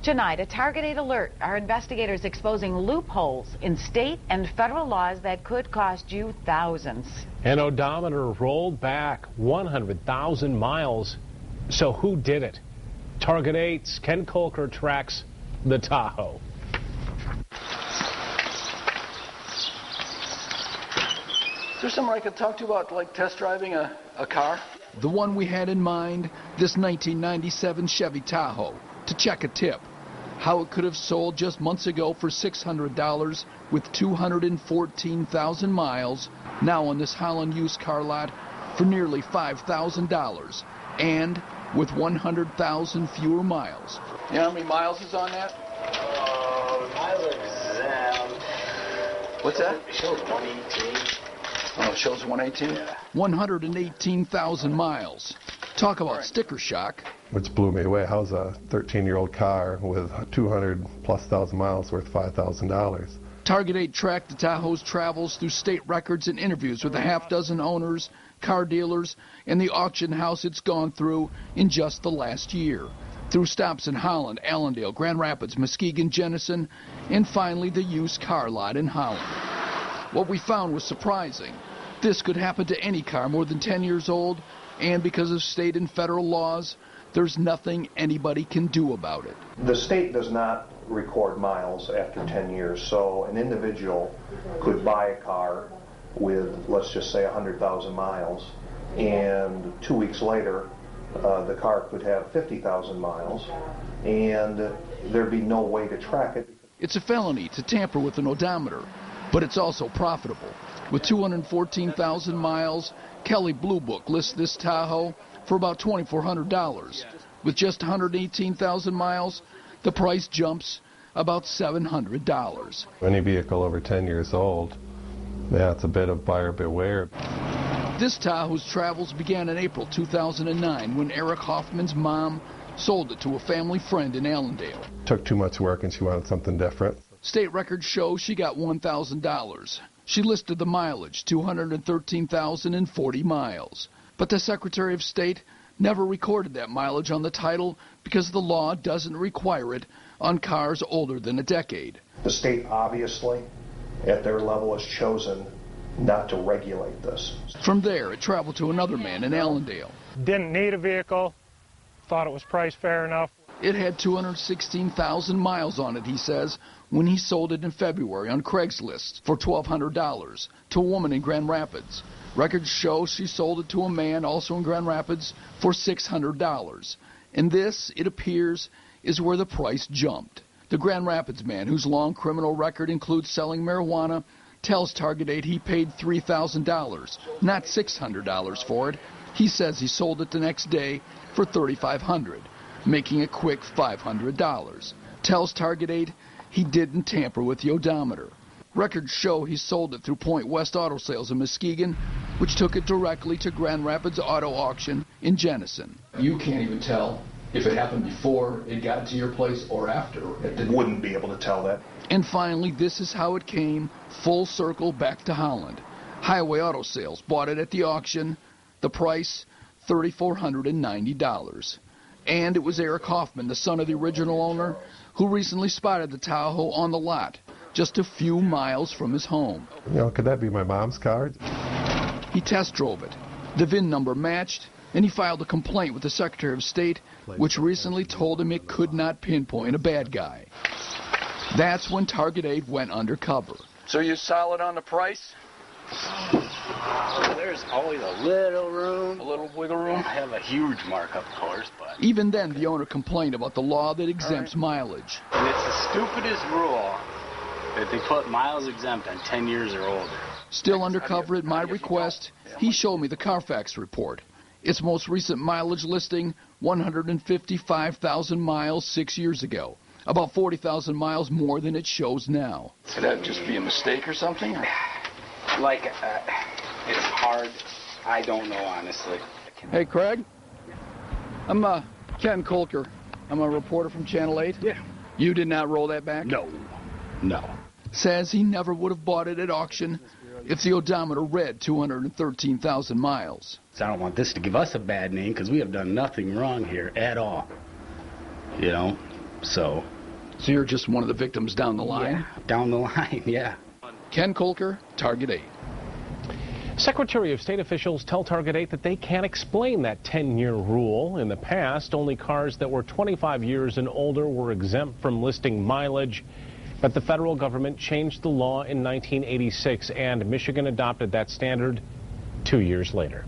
Tonight, a Target 8 alert. Our investigators exposing loopholes in state and federal laws that could cost you thousands. An odometer rolled back 100,000 miles. So who did it? Target 8's Ken Colker tracks the Tahoe. Is there someone I could talk to about, like, test driving a car? The one we had in mind, this 1997 Chevy Tahoe, to check a tip. How it could have sold just months ago for $600 with 214,000 miles, now on this Holland used car lot for nearly $5,000, and with 100,000 fewer miles. You know how many miles is on that? Miles are exempt. What's that? It shows 118. Oh, it shows 118? Yeah. 118,000 miles. Talk about sticker shock. Which blew me away. How's a 13-year-old car with 200,000+ miles worth $5,000? Target 8 tracked the Tahoe's travels through state records and interviews with a half-dozen owners, car dealers, and the auction house it's gone through in just the last year. Through stops in Holland, Allendale, Grand Rapids, Muskegon, Jenison, and finally the used car lot in Holland. What we found was surprising. This could happen to any car more than 10 years old, and because of state and federal laws, there's nothing anybody can do about it. The state does not record miles after 10 years, so an individual could buy a car with, let's just say, 100,000 miles, and 2 weeks later, the car could have 50,000 miles, and there'd be no way to track it. It's a felony to tamper with an odometer, but it's also profitable. With 214,000 miles, Kelley Blue Book lists this Tahoe for about $2,400. With just 118,000 miles, the price jumps about $700. Any vehicle over 10 years old, yeah, it's a bit of buyer beware. This Tahoe's travels began in April 2009 when Eric Hoffman's mom sold it to a family friend in Allendale. Took too much work and she wanted something different. State records show she got $1,000. She listed the mileage, 213,040 miles. But the Secretary of State never recorded that mileage on the title because the law doesn't require it on cars older than a decade. The state obviously, at their level, has chosen not to regulate this. From there, it traveled to another man in Allendale. Didn't need a vehicle, thought it was priced fair enough. It had 216,000 miles on it, he says, when he sold it in February on Craigslist for $1,200 to a woman in Grand Rapids. Records show she sold it to a man also in Grand Rapids for $600. And this, it appears, is where the price jumped. The Grand Rapids man, whose long criminal record includes selling marijuana, tells Target 8 he paid $3,000, not $600 for it. He says he sold it the next day for $3,500, making a quick $500. Tells Target 8 he didn't tamper with the odometer. Records show he sold it through Point West Auto Sales in Muskegon, which took it directly to Grand Rapids Auto Auction in Jenison. You can't even tell if it happened before it got to your place or after. Wouldn't be able to tell that. And finally, this is how it came full circle back to Holland. Highway Auto Sales bought it at the auction. The price, $3,490. And it was Eric Hoffman, the son of the original owner, who recently spotted the Tahoe on the lot, just a few miles from his home. You know, could that be my mom's car? He test drove it. The VIN number matched, and he filed a complaint with the Secretary of State, which recently told him it could not pinpoint a bad guy. That's when Target 8 went undercover. So you solid on the price? There's always a little room. A little wiggle room? I have a huge markup, of course, but... Even then, the owner complained about the law that exempts mileage. And it's the stupidest rule that they put miles exempt on 10 years or older. Still undercover at my request, he showed me the Carfax report. Its most recent mileage listing, 155,000 miles 6 years ago. About 40,000 miles more than it shows now. Could that just be a mistake or something? Like, it's hard. I don't know, honestly. Hey, Craig. I'm Ken Colker. I'm a reporter from Channel 8. Yeah. You did not roll that back? No. Says he never would have bought it at auction if the odometer read 213,000 miles. So I don't want this to give us a bad name because we have done nothing wrong here at all. You know? So you're just one of the victims down the line? Yeah, down the line, yeah. Ken Kolker, Target 8. Secretary of State officials tell Target 8 that they can't explain that 10-year rule. In the past, only cars that were 25 years and older were exempt from listing mileage. But the federal government changed the law in 1986, and Michigan adopted that standard 2 years later.